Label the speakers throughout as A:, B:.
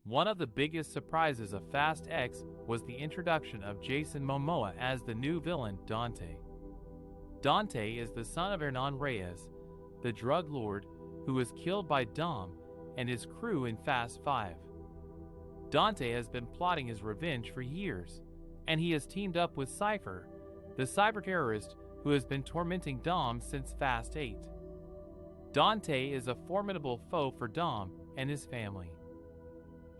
A: One of the biggest surprises of Fast X was the introduction of Jason Momoa as the new villain, Dante. Dante is the son of Hernan Reyes, the drug lord who was killed by Dom and his crew in Fast 5. Dante has been plotting his revenge for years, and he has teamed up with Cypher, the cyber-terrorist who has been tormenting Dom since Fast 8. Dante is a formidable foe for Dom and his family.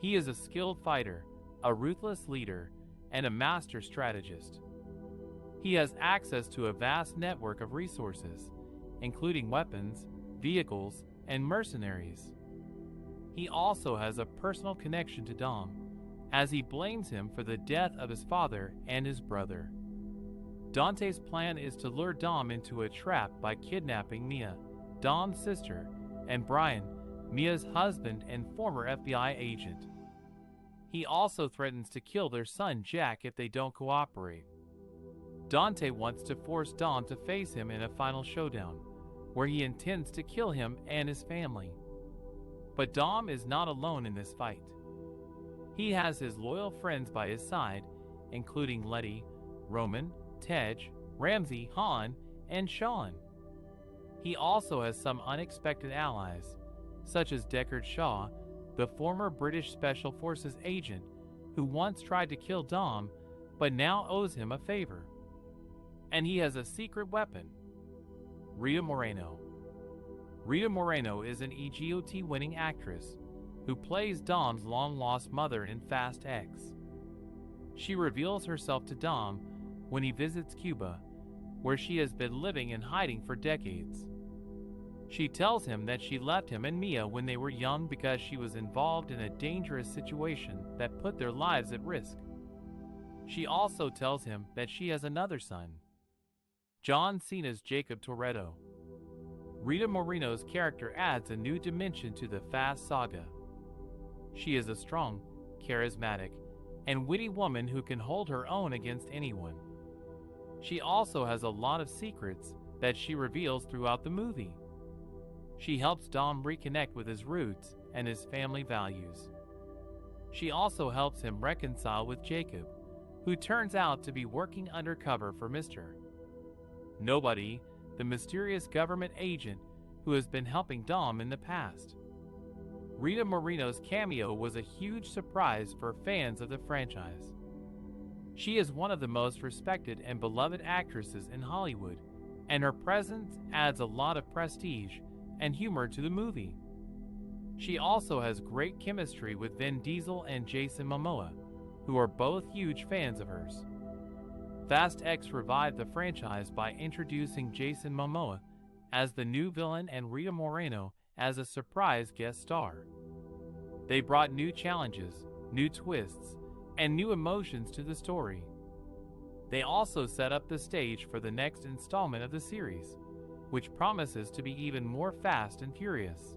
A: He is a skilled fighter, a ruthless leader, and a master strategist. He has access to a vast network of resources, including weapons, vehicles, and mercenaries. He also has a personal connection to Dom, as he blames him for the death of his father and his brother. Dante's plan is to lure Dom into a trap by kidnapping Mia, Dom's sister, and Brian, Mia's husband and former FBI agent. He also threatens to kill their son Jack if they don't cooperate. Dante wants to force Dom to face him in a final showdown, where he intends to kill him and his family. But Dom is not alone in this fight. He has his loyal friends by his side, including Letty, Roman, Tej, Ramsey, Han, and Sean. He also has some unexpected allies, such as Deckard Shaw, the former British Special Forces agent who once tried to kill Dom but now owes him a favor. And he has a secret weapon, Rita Moreno. Rita Moreno is an EGOT-winning actress who plays Dom's long-lost mother in Fast X. She reveals herself to Dom when he visits Cuba, where she has been living in hiding for decades. She tells him that she left him and Mia when they were young because she was involved in a dangerous situation that put their lives at risk. She also tells him that she has another son, John Cena's Jacob Toretto. Rita Moreno's character adds a new dimension to the Fast saga. She is a strong, charismatic, and witty woman who can hold her own against anyone. She also has a lot of secrets that she reveals throughout the movie. She helps Dom reconnect with his roots and his family values. She also helps him reconcile with Jacob, who turns out to be working undercover for Mr. Nobody, the mysterious government agent who has been helping Dom in the past. Rita Moreno's cameo was a huge surprise for fans of the franchise. She is one of the most respected and beloved actresses in Hollywood, and her presence adds a lot of prestige and humor to the movie. She also has great chemistry with Vin Diesel and Jason Momoa, who are both huge fans of hers. Fast X revived the franchise by introducing Jason Momoa as the new villain and Rita Moreno as a surprise guest star. They brought new challenges, new twists, and new emotions to the story. They also set up the stage for the next installment of the series, which promises to be even more fast and furious.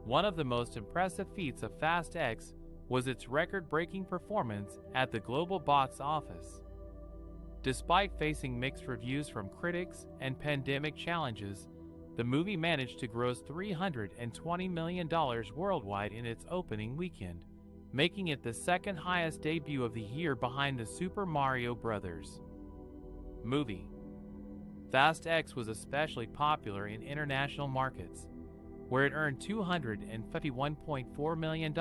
A: One of the most impressive feats of Fast X was its record-breaking performance at the global box office. Despite facing mixed reviews from critics and pandemic challenges, the movie managed to gross $320 million worldwide in its opening weekend, making it the second highest debut of the year behind the Super Mario Bros. Movie. Fast X was especially popular in international markets, where it earned $251.4 million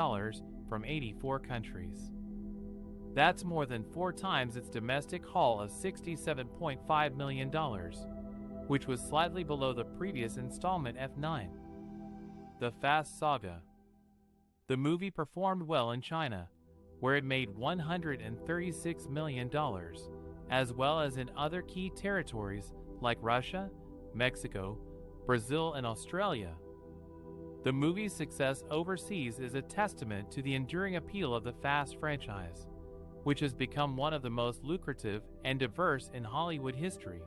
A: from 84 countries. That's more than 4 times its domestic haul of $67.5 million, which was slightly below the previous installment F9. The Fast Saga. The movie performed well in China, where it made $136 million, as well as in other key territories like Russia, Mexico, Brazil, and Australia. The movie's success overseas is a testament to the enduring appeal of the Fast franchise, which has become one of the most lucrative and diverse in Hollywood history.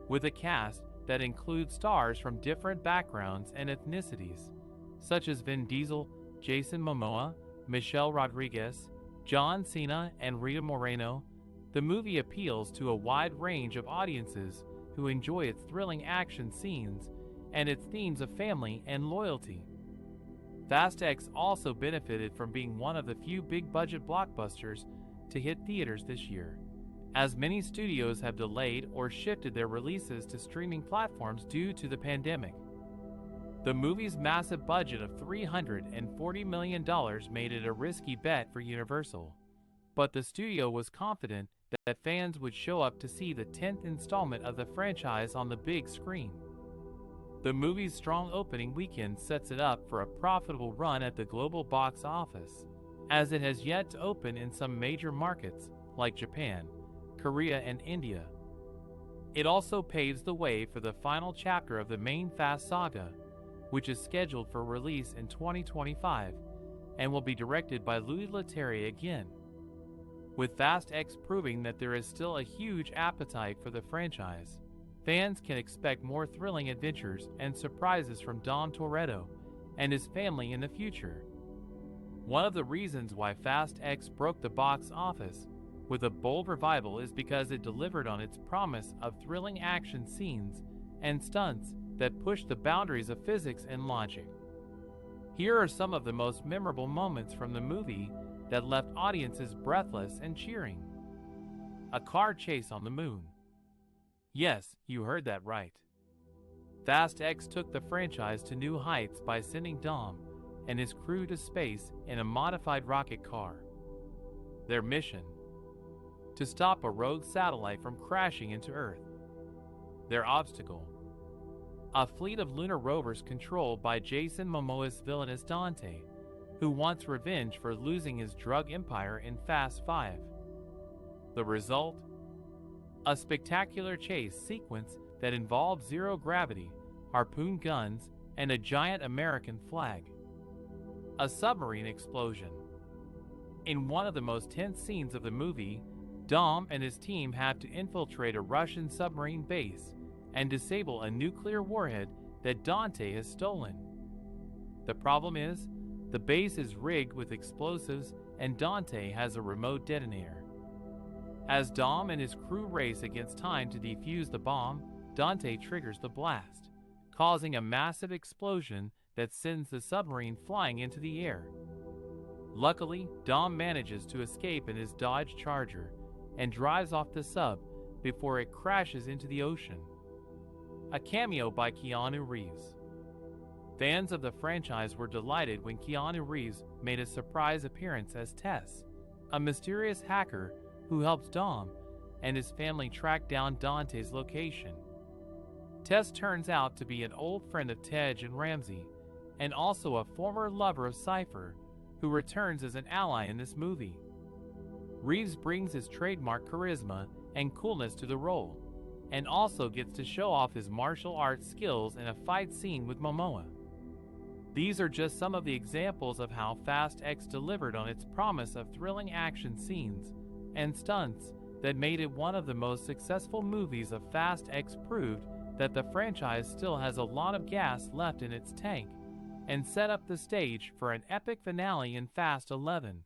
A: With a cast that includes stars from different backgrounds and ethnicities, such as Vin Diesel, Jason Momoa, Michelle Rodriguez, John Cena, and Rita Moreno, the movie appeals to a wide range of audiences who enjoy its thrilling action scenes and its themes of family and loyalty. Fast X also benefited from being one of the few big-budget blockbusters to hit theaters this year, as many studios have delayed or shifted their releases to streaming platforms due to the pandemic. The movie's massive budget of $340 million made it a risky bet for Universal, but the studio was confident that fans would show up to see the 10th installment of the franchise on the big screen. The movie's strong opening weekend sets it up for a profitable run at the global box office, as it has yet to open in some major markets like Japan, Korea, and India. It also paves the way for the final chapter of the main Fast saga, which is scheduled for release in 2025 and will be directed by Louis Leterrier again. With Fast X proving that there is still a huge appetite for the franchise, fans can expect more thrilling adventures and surprises from Dom Toretto and his family in the future. One of the reasons why Fast X broke the box office with a bold revival is because it delivered on its promise of thrilling action scenes and stunts that pushed the boundaries of physics and logic. Here are some of the most memorable moments from the movie that left audiences breathless and cheering. A car chase on the moon. Yes, you heard that right. Fast X took the franchise to new heights by sending Dom and his crew to space in a modified rocket car. Their mission: to stop a rogue satellite from crashing into Earth. Their obstacle: a fleet of lunar rovers controlled by Jason Momoa's villainous Dante, who wants revenge for losing his drug empire in Fast 5. The result? A spectacular chase sequence that involved zero gravity, harpoon guns, and a giant American flag. A submarine explosion. In one of the most tense scenes of the movie, Dom and his team have to infiltrate a Russian submarine base and disable a nuclear warhead that Dante has stolen. The problem is, the base is rigged with explosives and Dante has a remote detonator. As Dom and his crew race against time to defuse the bomb, Dante triggers the blast, causing a massive explosion that sends the submarine flying into the air. Luckily, Dom manages to escape in his Dodge Charger and drives off the sub before it crashes into the ocean. A cameo by Keanu Reeves. Fans of the franchise were delighted when Keanu Reeves made a surprise appearance as Tess, a mysterious hacker who helps Dom and his family track down Dante's location. Tess turns out to be an old friend of Tej and Ramsey, and also a former lover of Cypher, who returns as an ally in this movie. Reeves brings his trademark charisma and coolness to the role, and also gets to show off his martial arts skills in a fight scene with Momoa. These are just some of the examples of how Fast X delivered on its promise of thrilling action scenes and stunts that made it one of the most successful movies of Fast X. Proved that the franchise still has a lot of gas left in its tank, and set up the stage for an epic finale in Fast 11.